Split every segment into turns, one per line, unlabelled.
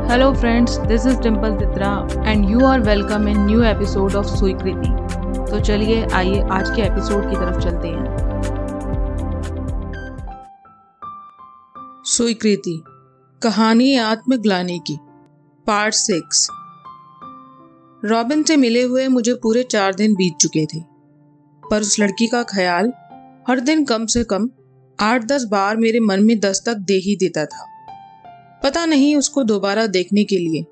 Hello friends, this is Dimple Titra and you are welcome in new episode of स्वीकृति। तो चलिए आइए आज के एपिसोड की तरफ चलते हैं। स्वीकृति, कहानी आत्मग्लानि की, पार्ट 6। रॉबिन से मिले हुए मुझे पूरे 4 दिन बीत चुके थे, पर उस लड़की का ख्याल हर दिन कम से कम 8-10 बार मेरे मन में दस्तक दे ही देता था। पता नहीं उसको दोबारा देखने के लिए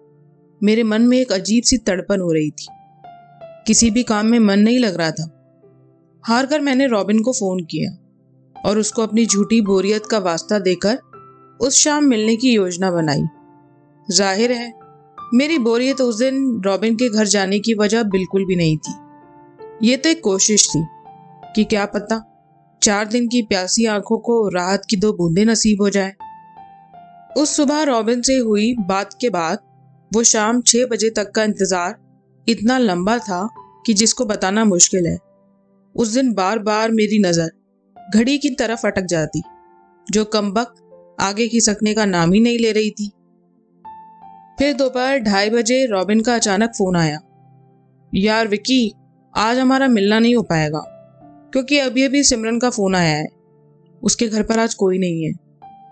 मेरे मन में एक अजीब सी तड़पन हो रही थी। किसी भी काम में मन नहीं लग रहा था। हार कर मैंने रॉबिन को फोन किया और उसको अपनी झूठी बोरियत का वास्ता देकर उस शाम मिलने की योजना बनाई। जाहिर है मेरी बोरियत उस दिन रॉबिन के घर जाने की वजह बिल्कुल भी नहीं थी। ये तो एक कोशिश थी कि क्या पता 4 दिन की प्यासी आंखों को राहत की 2 बूंदें नसीब हो जाए। उस सुबह रॉबिन से हुई बात के बाद वो शाम 6 बजे तक का इंतजार इतना लंबा था कि जिसको बताना मुश्किल है। उस दिन बार बार मेरी नजर घड़ी की तरफ अटक जाती, जो कमबख्त आगे खिसकने का नाम ही नहीं ले रही थी। फिर दोपहर 2:30 बजे रॉबिन का अचानक फोन आया। यार विकी, आज हमारा मिलना नहीं हो पाएगा क्योंकि अभी अभी सिमरन का फोन आया है। उसके घर पर आज कोई नहीं है,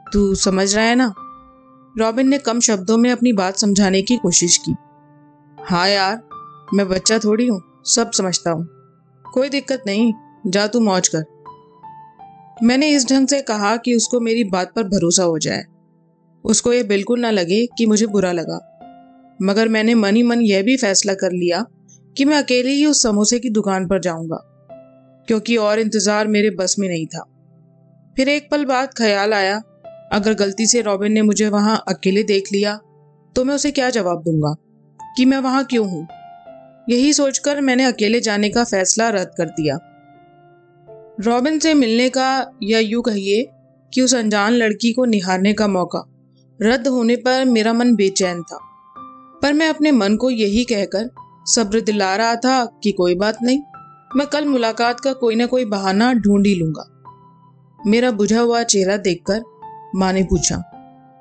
तू समझ रहा है ना। रॉबिन ने कम शब्दों में अपनी बात समझाने की कोशिश की। हाँ यार, मैं बच्चा थोड़ी हूँ, सब समझता हूँ, कोई दिक्कत नहीं, जा तू मौज कर। मैंने इस ढंग से कहा कि उसको मेरी बात पर भरोसा हो जाए, उसको ये बिल्कुल ना लगे कि मुझे बुरा लगा। मगर मैंने मन ही मन यह भी फैसला कर लिया कि मैं अकेले ही उस समोसे की दुकान पर जाऊंगा, क्योंकि और इंतजार मेरे बस में नहीं था। फिर एक पल बाद ख्याल आया, अगर गलती से रॉबिन ने मुझे वहां अकेले देख लिया तो मैं उसे क्या जवाब दूंगा कि मैं वहां क्यों हूं। यही सोचकर मैंने अकेले जाने का फैसला रद्द कर दिया। रॉबिन से मिलने का, या यूं कहिए कि उस अनजान लड़की को निहारने का मौका रद्द होने पर मेरा मन बेचैन था, पर मैं अपने मन को यही कहकर सब्र दिला रहा था कि कोई बात नहीं, मैं कल मुलाकात का कोई ना कोई बहाना ढूंढ ही लूंगा। मेरा बुझा हुआ चेहरा देखकर माँ ने पूछा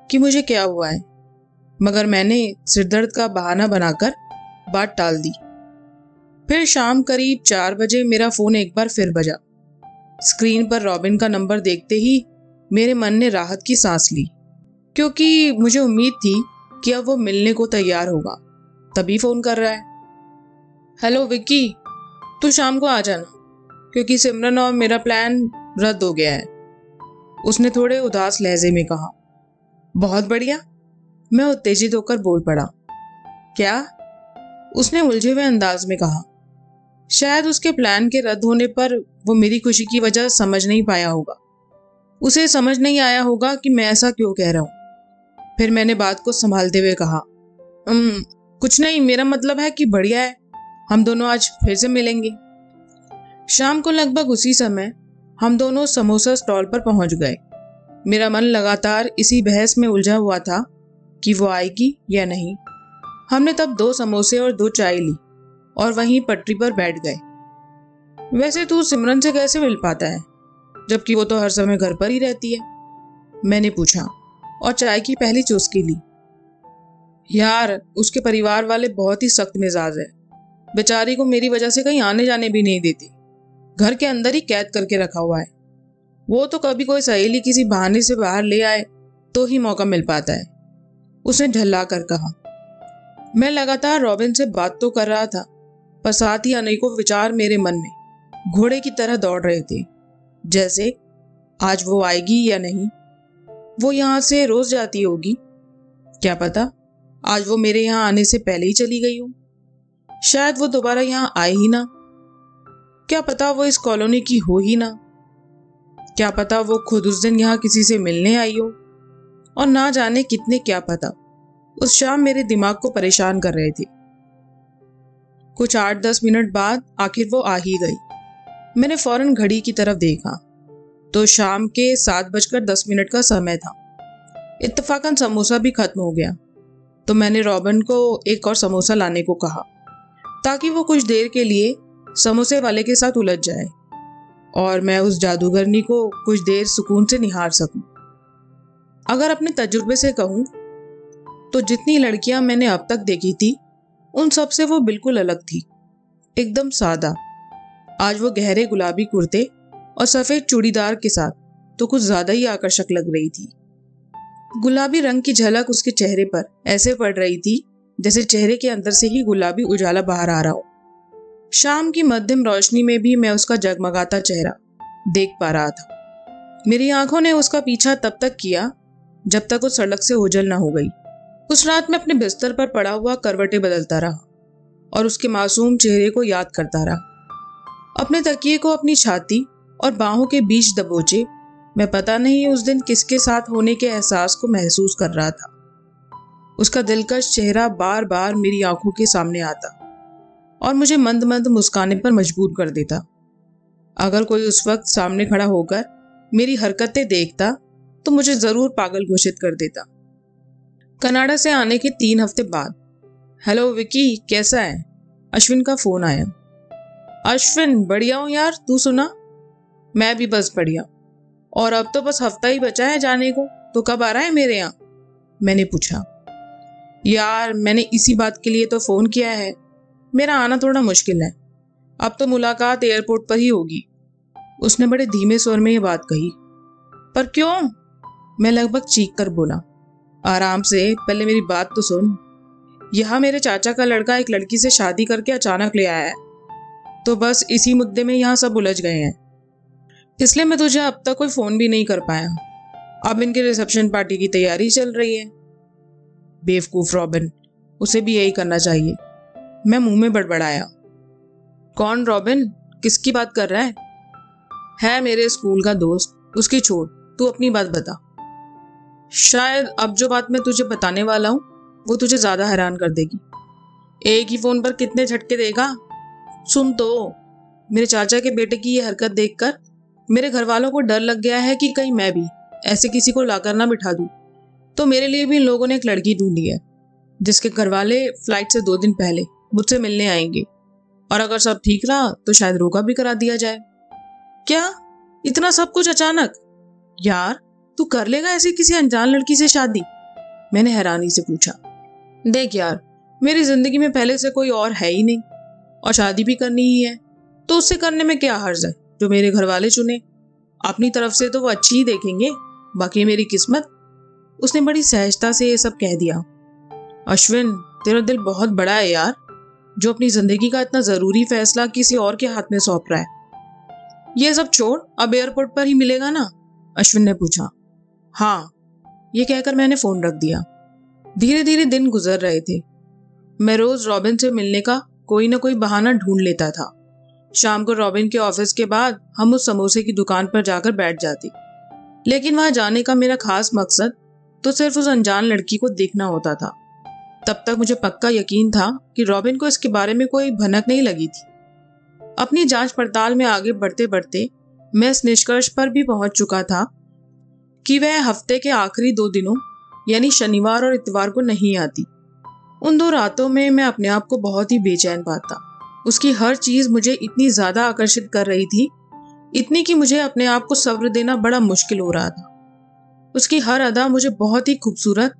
कि मुझे क्या हुआ है, मगर मैंने सिरदर्द का बहाना बनाकर बात टाल दी। फिर शाम करीब 4 बजे मेरा फोन एक बार फिर बजा। स्क्रीन पर रॉबिन का नंबर देखते ही मेरे मन ने राहत की सांस ली, क्योंकि मुझे उम्मीद थी कि अब वो मिलने को तैयार होगा, तभी फोन कर रहा है। हेलो विक्की, तू शाम को आ जाना, क्योंकि सिमरन और मेरा प्लान रद्द हो गया है, उसने थोड़े उदास लहजे में कहा। बहुत बढ़िया, मैं उत्तेजित होकर बोल पड़ा। क्या? उसने उलझे हुए अंदाज में कहा। शायद उसके प्लान के रद्द होने पर वो मेरी खुशी की वजह समझ नहीं पाया होगा। उसे समझ नहीं आया होगा कि मैं ऐसा क्यों कह रहा हूं। फिर मैंने बात को संभालते हुए कहा, कुछ नहीं, मेरा मतलब है कि बढ़िया है, हम दोनों आज फिर से मिलेंगे। शाम को लगभग उसी समय हम दोनों समोसा स्टॉल पर पहुंच गए। मेरा मन लगातार इसी बहस में उलझा हुआ था कि वो आएगी या नहीं। हमने तब 2 समोसे और 2 चाय ली और वहीं पटरी पर बैठ गए। वैसे तू सिमरन से कैसे मिल पाता है, जबकि वो तो हर समय घर पर ही रहती है, मैंने पूछा और चाय की पहली चुस्की ली। यार, उसके परिवार वाले बहुत ही सख्त मिजाज है, बेचारी को मेरी वजह से कहीं आने जाने भी नहीं देती, घर के अंदर ही कैद करके रखा हुआ है। वो तो कभी कोई सहेली किसी बहाने से बाहर ले आए तो ही मौका मिल पाता है, उसने ढल्ला कर कहा। मैं लगातार रॉबिन से बात तो कर रहा था, पर साथ ही अनेकों विचार मेरे मन में घोड़े की तरह दौड़ रहे थे। जैसे आज वो आएगी या नहीं, वो यहाँ से रोज जाती होगी, क्या पता आज वो मेरे यहाँ आने से पहले ही चली गई हो, शायद वो दोबारा यहाँ आए ही ना, क्या पता वो इस कॉलोनी की हो ही ना, क्या पता वो खुद उस दिन यहाँ किसी से मिलने आई हो, और ना जाने कितने क्या पता उस शाम मेरे दिमाग को परेशान कर रहे थे। कुछ 8-10 मिनट बाद आखिर वो आ ही गई। मैंने फौरन घड़ी की तरफ देखा तो शाम के 7:10 का समय था। इत्तेफाकन समोसा भी खत्म हो गया, तो मैंने रॉबिन को एक और समोसा लाने को कहा ताकि वो कुछ देर के लिए समोसे वाले के साथ उलझ जाए और मैं उस जादूगरनी को कुछ देर सुकून से निहार सकूं। अगर अपने तजुर्बे से कहूं तो जितनी लड़कियां मैंने अब तक देखी थी उन सब से वो बिल्कुल अलग थी, एकदम सादा। आज वो गहरे गुलाबी कुर्ते और सफेद चूड़ीदार के साथ तो कुछ ज्यादा ही आकर्षक लग रही थी। गुलाबी रंग की झलक उसके चेहरे पर ऐसे पड़ रही थी जैसे चेहरे के अंदर से ही गुलाबी उजाला बाहर आ रहा हो। शाम की मध्यम रोशनी में भी मैं उसका जगमगाता चेहरा देख पा रहा था। मेरी आंखों ने उसका पीछा तब तक किया जब तक वो सड़क से ओझल ना हो गई। उस रात में अपने बिस्तर पर पड़ा हुआ करवटें बदलता रहा और उसके मासूम चेहरे को याद करता रहा। अपने तकिए को अपनी छाती और बाहों के बीच दबोचे मैं पता नहीं उस दिन किसके साथ होने के एहसास को महसूस कर रहा था। उसका दिलकश चेहरा बार बार मेरी आंखों के सामने आता और मुझे मंद मंद मुस्काने पर मजबूर कर देता। अगर कोई उस वक्त सामने खड़ा होकर मेरी हरकतें देखता तो मुझे जरूर पागल घोषित कर देता। कनाडा से आने के 3 हफ्ते बाद, हेलो विकी, कैसा है? अश्विन का फोन आया। अश्विन, बढ़िया हूँ यार, तू सुना? मैं भी बस बढ़िया। और अब तो बस हफ्ता ही बचा है जाने को, तो कब आ रहा है मेरे यहाँ? मैंने पूछा। यार, मैंने इसी बात के लिए तो फोन किया है। मेरा आना थोड़ा मुश्किल है। अब तो मुलाकात एयरपोर्ट पर ही होगी। उसने बड़े धीमे स्वर में ये बात कही। पर क्यों? मैं लगभग चीख कर बोला। आराम से, पहले मेरी बात तो सुन। यहाँ मेरे चाचा का लड़का एक लड़की से शादी करके अचानक ले आया है, तो बस इसी मुद्दे में यहाँ सब उलझ गए हैं। इसलिए मैं तुझे अब तक कोई फोन भी नहीं कर पाया। अब इनके रिसेप्शन पार्टी की तैयारी चल रही है। बेवकूफ रॉबिन, उसे भी यही करना चाहिए। मैं मुंह में बड़बड़ाया। कौन रॉबिन? किसकी बात कर रहा है? है मेरे स्कूल का दोस्त, उसकी छोड़, तू अपनी बात बता। शायद अब जो बात मैं तुझे बताने वाला हूँ वो तुझे ज्यादा हैरान कर देगी। एक ही फोन पर कितने झटके देगा? सुन तो, मेरे चाचा के बेटे की ये हरकत देखकर मेरे घर वालों को डर लग गया है कि कहीं मैं भी ऐसे किसी को लाकर ना बिठा दूं। तो मेरे लिए भी इन लोगों ने एक लड़की ढूंढी है जिसके घर वाले फ्लाइट से 2 दिन पहले मुझसे मिलने आएंगे, और अगर सब ठीक रहा तो शायद रोका भी करा दिया जाए। क्या? इतना सब कुछ अचानक? यार, तू कर लेगा ऐसी किसी अनजान लड़की से शादी? मैंने हैरानी से पूछा। देख यार, मेरी जिंदगी में पहले से कोई और है ही नहीं, और शादी भी करनी ही है, तो उससे करने में क्या हर्ज है? जो मेरे घर वाले चुने। अपनी तरफ से तो वो अच्छी ही देखेंगे, बाकी मेरी किस्मत। उसने बड़ी सहजता से ये सब कह दिया। अश्विन, तेरा दिल बहुत बड़ा है यार, जो अपनी जिंदगी का इतना जरूरी फैसला किसी और के हाथ में सौंप रहा है। ये सब छोड़, अब एयरपोर्ट पर ही मिलेगा ना? अश्विन ने पूछा। हाँ, ये कहकर मैंने फोन रख दिया। धीरे धीरे दिन गुजर रहे थे। मैं रोज रॉबिन से मिलने का कोई ना कोई बहाना ढूंढ लेता था। शाम को रॉबिन के ऑफिस के बाद हम उस समोसे की दुकान पर जाकर बैठ जाते, लेकिन वहां जाने का मेरा खास मकसद तो सिर्फ उस अनजान लड़की को देखना होता था। तब तक मुझे पक्का यकीन था कि रॉबिन को इसके बारे में कोई भनक नहीं लगी थी। अपनी जांच पड़ताल में आगे बढ़ते बढ़ते मैं इस निष्कर्ष पर भी पहुंच चुका था कि वह हफ्ते के आखिरी 2 दिनों यानी शनिवार और इतवार को नहीं आती। उन 2 रातों में मैं अपने आप को बहुत ही बेचैन पाता। उसकी हर चीज मुझे इतनी ज्यादा आकर्षित कर रही थी, इतनी कि मुझे अपने आप को सब्र देना बड़ा मुश्किल हो रहा था। उसकी हर अदा मुझे बहुत ही खूबसूरत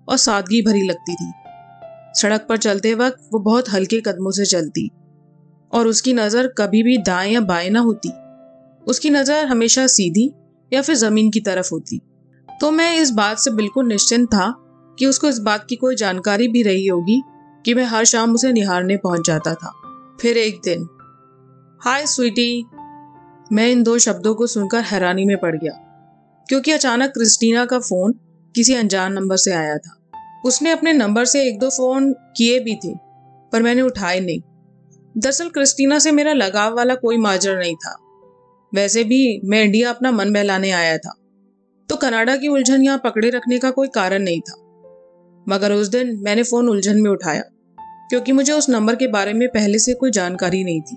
और सादगी भरी लगती थी। सड़क पर चलते वक्त वो बहुत हल्के कदमों से चलती और उसकी नजर कभी भी दाएं या बाएं ना होती। उसकी नजर हमेशा सीधी या फिर जमीन की तरफ होती। तो मैं इस बात से बिल्कुल निश्चिंत था कि उसको इस बात की कोई जानकारी भी रही होगी कि मैं हर शाम उसे निहारने पहुंच जाता था। फिर एक दिन, हाय स्वीटी। मैं इन 2 शब्दों को सुनकर हैरानी में पड़ गया, क्योंकि अचानक क्रिस्टीना का फोन किसी अनजान नंबर से आया था। उसने अपने नंबर से 1-2 फोन किए भी थे, पर मैंने उठाए नहीं। दरअसल क्रिस्टीना से मेरा लगाव वाला कोई माजरा नहीं था। वैसे भी मैं इंडिया अपना मन बहलाने आया था, तो कनाडा की उलझन यहाँ पकड़े रखने का कोई कारण नहीं था। मगर उस दिन मैंने फोन उलझन में उठाया, क्योंकि मुझे उस नंबर के बारे में पहले से कोई जानकारी नहीं थी।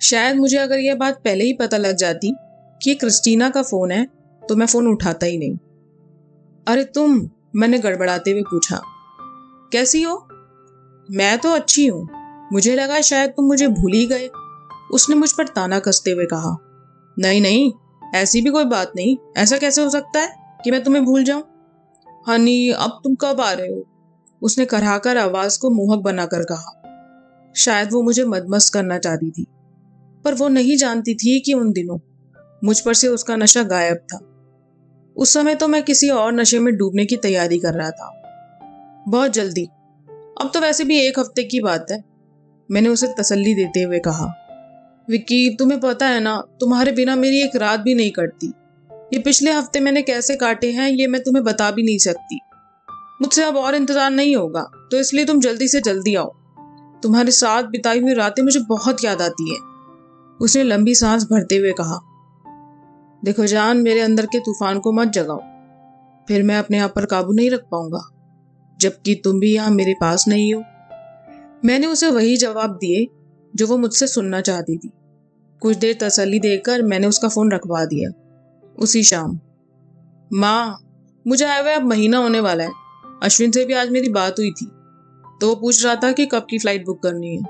शायद मुझे अगर यह बात पहले ही पता लग जाती कि ये क्रिस्टीना का फोन है, तो मैं फोन उठाता ही नहीं। अरे तुम, मैंने गड़बड़ाते हुए पूछा, कैसी हो? मैं तो अच्छी हूँ। मुझे लगा शायद तुम मुझे भूल ही गए, उसने मुझ पर ताना कसते हुए कहा। नहीं नहीं, ऐसी भी कोई बात नहीं। ऐसा कैसे हो सकता है कि मैं तुम्हें भूल जाऊं? हनी, अब तुम कब आ रहे हो? उसने कराहकर आवाज को मोहक बनाकर कहा। शायद वो मुझे मदमस्त करना चाहती थी, पर वो नहीं जानती थी कि उन दिनों मुझ पर से उसका नशा गायब था। उस समय तो मैं किसी और नशे में डूबने की तैयारी कर रहा था। बहुत जल्दी, अब तो वैसे भी 1 हफ्ते की बात है, मैंने उसे तसल्ली देते हुए कहा। विक्की, तुम्हें पता है ना, तुम्हारे बिना मेरी एक रात भी नहीं कटती। ये पिछले हफ्ते मैंने कैसे काटे हैं ये मैं तुम्हें बता भी नहीं सकती। मुझसे अब और इंतजार नहीं होगा, तो इसलिए तुम जल्दी से जल्दी आओ। तुम्हारे साथ बिताई हुई रातें मुझे बहुत याद आती है। उसने लंबी सांस भरते हुए कहा। देखो जान, मेरे अंदर के तूफान को मत जगाओ, फिर मैं अपने आप पर काबू नहीं रख पाऊंगा, जबकि तुम भी यहाँ मेरे पास नहीं हो। मैंने उसे वही जवाब दिए जो वो मुझसे सुनना चाहती थी। कुछ देर तसल्ली देकर मैंने उसका फोन रखवा दिया। उसी शाम, माँ, मुझे आए हुए अब महीना होने वाला है। अश्विन से भी आज मेरी बात हुई थी, तो वो पूछ रहा था कि कब की फ्लाइट बुक करनी है।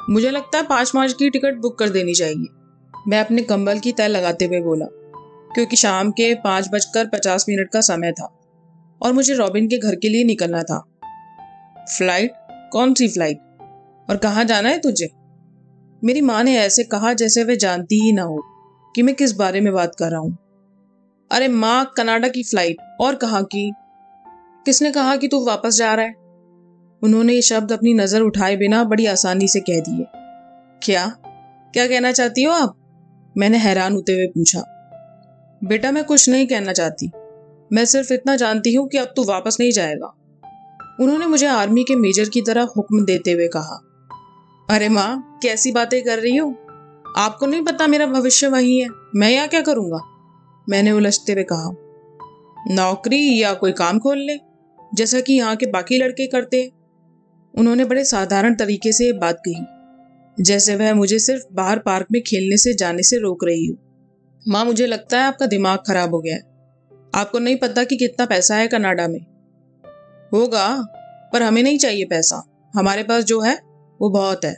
मुझे लगता है 5 मार्च की टिकट बुक कर देनी चाहिए, मैं अपने कंबल की तय लगाते हुए बोला, क्योंकि शाम के 5:50 का समय था और मुझे रॉबिन के घर के लिए निकलना था। फ्लाइट? कौन सी फ्लाइट? और कहाँ जाना है तुझे? मेरी माँ ने ऐसे कहा जैसे वह जानती ही ना हो कि मैं किस बारे में बात कर रहा हूँ। अरे माँ, कनाडा की फ्लाइट। और कहाँ की? किसने कहा कि तू वापस जा रहा है? उन्होंने ये शब्द अपनी नजर उठाए बिना बड़ी आसानी से कह दिए। क्या क्या कहना चाहती हो आप? मैंने हैरान होते हुए पूछा। बेटा, मैं कुछ नहीं कहना चाहती, मैं सिर्फ इतना जानती हूँ कि अब तू वापस नहीं जाएगा, उन्होंने मुझे आर्मी के मेजर की तरह हुक्म देते हुए कहा। अरे माँ, कैसी बातें कर रही हो? आपको नहीं पता मेरा भविष्य वही है, मैं यहाँ क्या करूंगा? मैंने उलझते हुए कहा। नौकरी या कोई काम खोल ले, जैसा कि यहाँ के बाकी लड़के करते हैं। उन्होंने बड़े साधारण तरीके से ये बात कही, जैसे वह मुझे सिर्फ बाहर पार्क में खेलने से जाने से रोक रही हो। माँ, मुझे लगता है आपका दिमाग खराब हो गया है। आपको नहीं पता कि कितना पैसा है कनाडा में। होगा, पर हमें नहीं चाहिए पैसा, हमारे पास जो है वो बहुत है।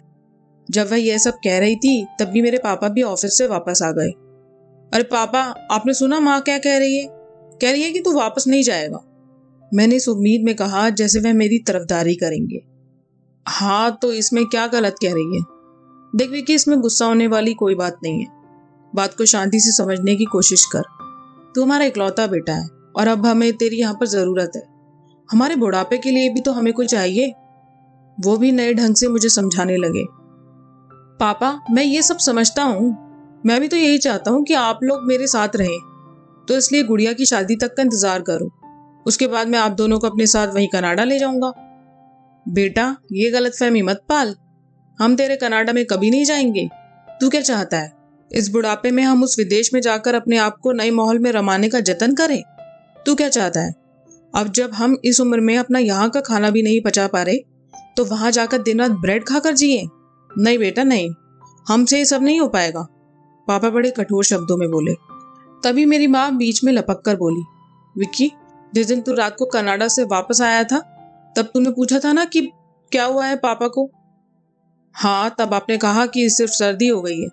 जब वह यह सब कह रही थी तब भी मेरे पापा भी ऑफिस से वापस आ गए। अरे पापा, आपने सुना माँ क्या कह रही है? कह रही है कि तू वापस नहीं जाएगा। मैंने इस उम्मीद में कहा जैसे वह मेरी तरफदारी करेंगे। हाँ, तो इसमें क्या गलत कह रही है? देख विकी, इसमें गुस्सा होने वाली कोई बात नहीं है। बात को शांति से समझने की कोशिश कर। तू हमारा इकलौता बेटा है और अब हमें तेरी यहाँ पर जरूरत है। हमारे बुढ़ापे के लिए भी तो हमें कोई चाहिए। वो भी नए ढंग से मुझे समझाने लगे। पापा, मैं ये सब समझता हूँ, मैं भी तो यही चाहता हूँ कि आप लोग मेरे साथ रहें, तो इसलिए गुड़िया की शादी तक का इंतजार करो। उसके बाद मैं आप दोनों को अपने साथ वहीं कनाडा ले जाऊंगा। बेटा, ये गलतफहमी मत पाल, हम तेरे कनाडा में कभी नहीं जाएंगे। तू क्या चाहता है, इस बुढ़ापे में हम उस विदेश में जाकर अपने आप को नए माहौल में रमाने का जतन करें? तू क्या चाहता है, अब जब हम इस उम्र में अपना यहाँ का खाना भी नहीं पचा पा रहे, तो वहां जाकर दिन रात ब्रेड खाकर जिए? नहीं बेटा नहीं, हमसे ये सब नहीं हो पाएगा, पापा बड़े कठोर शब्दों में बोले। तभी मेरी माँ बीच में लपक कर बोली, विक्की, जिस दिन तू रात को कनाडा से वापस आया था तब तूने पूछा था ना कि क्या हुआ है पापा को? हाँ, तब आपने कहा कि सिर्फ सर्दी हो गई है।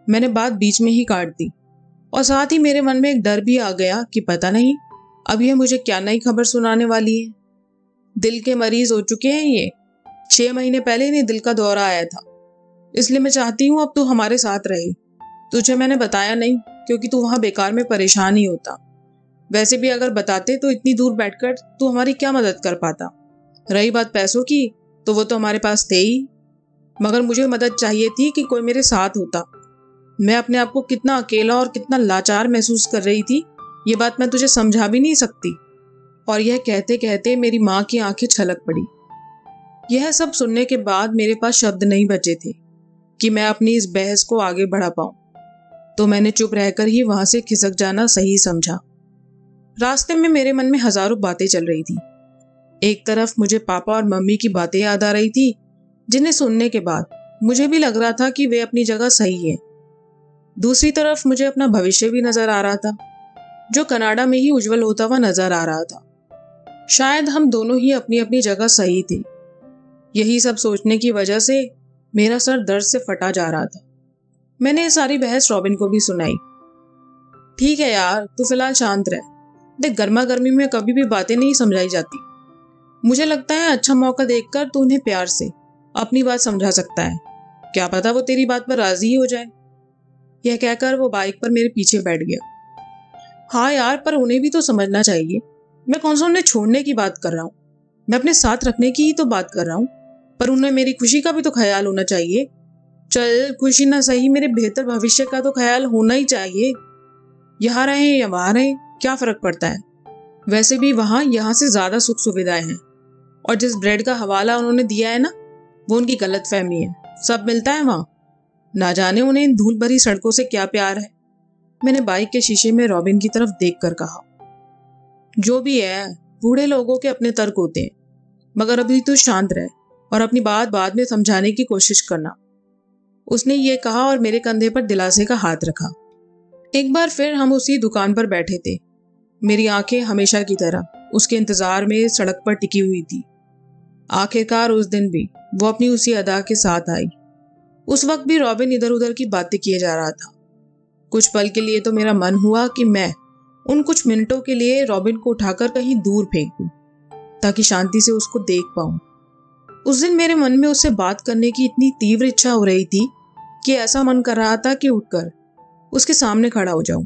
मैंने बात बीच में ही काट दी और साथ ही मेरे मन में एक डर भी आ गया कि पता नहीं अब ये मुझे क्या नई खबर सुनाने वाली है। दिल के मरीज हो चुके हैं ये, 6 महीने पहले इन्हें दिल का दौरा आया था, इसलिए मैं चाहती हूँ अब तू हमारे साथ रहे। तुझे मैंने बताया नहीं क्योंकि तू वहां बेकार में परेशान ही होता। वैसे भी अगर बताते तो इतनी दूर बैठकर तू हमारी क्या मदद कर पाता। रही बात पैसों की, तो वो तो हमारे पास थे ही, मगर मुझे मदद चाहिए थी कि कोई मेरे साथ होता। मैं अपने आप को कितना अकेला और कितना लाचार महसूस कर रही थी, ये बात मैं तुझे समझा भी नहीं सकती। और यह कहते कहते मेरी माँ की आंखें छलक पड़ी। यह सब सुनने के बाद मेरे पास शब्द नहीं बचे थे कि मैं अपनी इस बहस को आगे बढ़ा पाऊं, तो मैंने चुप रहकर ही वहां से खिसक जाना सही समझा। रास्ते में मेरे मन में हजारों बातें चल रही थी। एक तरफ मुझे पापा और मम्मी की बातें याद आ रही थी, जिन्हें सुनने के बाद मुझे भी लग रहा था कि वे अपनी जगह सही है। दूसरी तरफ मुझे अपना भविष्य भी नजर आ रहा था, जो कनाडा में ही उज्जवल होता हुआ नजर आ रहा था। शायद हम दोनों ही अपनी अपनी जगह सही थे। यही सब सोचने की वजह से मेरा सर दर्द से फटा जा रहा था। मैंने ये सारी बहस रॉबिन को भी सुनाई। ठीक है यार, तू फिलहाल शांत रह। देख, गर्मा गर्मी में कभी भी बातें नहीं समझाई जाती। मुझे लगता है अच्छा मौका देखकर तू उन्हें प्यार से अपनी बात समझा सकता है। क्या पता वो तेरी बात पर राजी ही हो जाए। यह कहकर वो बाइक पर मेरे पीछे बैठ गया। हाँ यार, पर उन्हें भी तो समझना चाहिए। मैं कौन सा उन्हें छोड़ने की बात कर रहा हूँ, मैं अपने साथ रखने की ही तो बात कर रहा हूँ। पर उन्हें मेरी खुशी का भी तो ख्याल होना चाहिए। चल, खुशी ना सही, मेरे बेहतर भविष्य का तो ख्याल होना ही चाहिए। यहाँ रहे या वहां रहे, क्या फर्क पड़ता है। वैसे भी वहां यहाँ से ज्यादा सुख सुविधाएं हैं। और जिस ब्रेड का हवाला उन्होंने दिया है ना, वो उनकी गलतफहमी है। सब मिलता है वहां। ना जाने उन्हें इन धूल भरी सड़कों से क्या प्यार है। मैंने बाइक के शीशे में रॉबिन की तरफ देखकर कहा, जो भी है, बूढ़े लोगों के अपने तर्क होते हैं, मगर अभी तू शांत रह और अपनी बात बाद में समझाने की कोशिश करना। उसने ये कहा और मेरे कंधे पर दिलासे का हाथ रखा। एक बार फिर हम उसी दुकान पर बैठे थे। मेरी आंखें हमेशा की तरह उसके इंतजार में सड़क पर टिकी हुई थी। आखिरकार उस दिन भी वो अपनी उसी अदा के साथ आई। उस वक्त भी रॉबिन इधर उधर की बातें किए जा रहा था। कुछ पल के लिए तो मेरा मन हुआ कि मैं उन कुछ मिनटों के लिए रॉबिन को उठाकर कहीं दूर फेंक दूं, ताकि शांति से उसको देख पाऊं। उस दिन मेरे मन में उससे बात करने की इतनी तीव्र इच्छा हो रही थी कि ऐसा मन कर रहा था कि उठकर उसके सामने खड़ा हो जाऊं।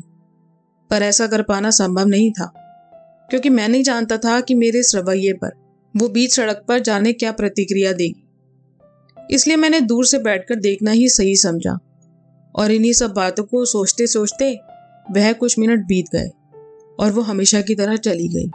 पर ऐसा कर पाना संभव नहीं था, क्योंकि मैं नहीं जानता था कि मेरे इस रवैये पर वो बीच सड़क पर जाने क्या प्रतिक्रिया देगी। इसलिए मैंने दूर से बैठकर देखना ही सही समझा। और इन्हीं सब बातों को सोचते सोचते वह कुछ मिनट बीत गए और वो हमेशा की तरह चली गई।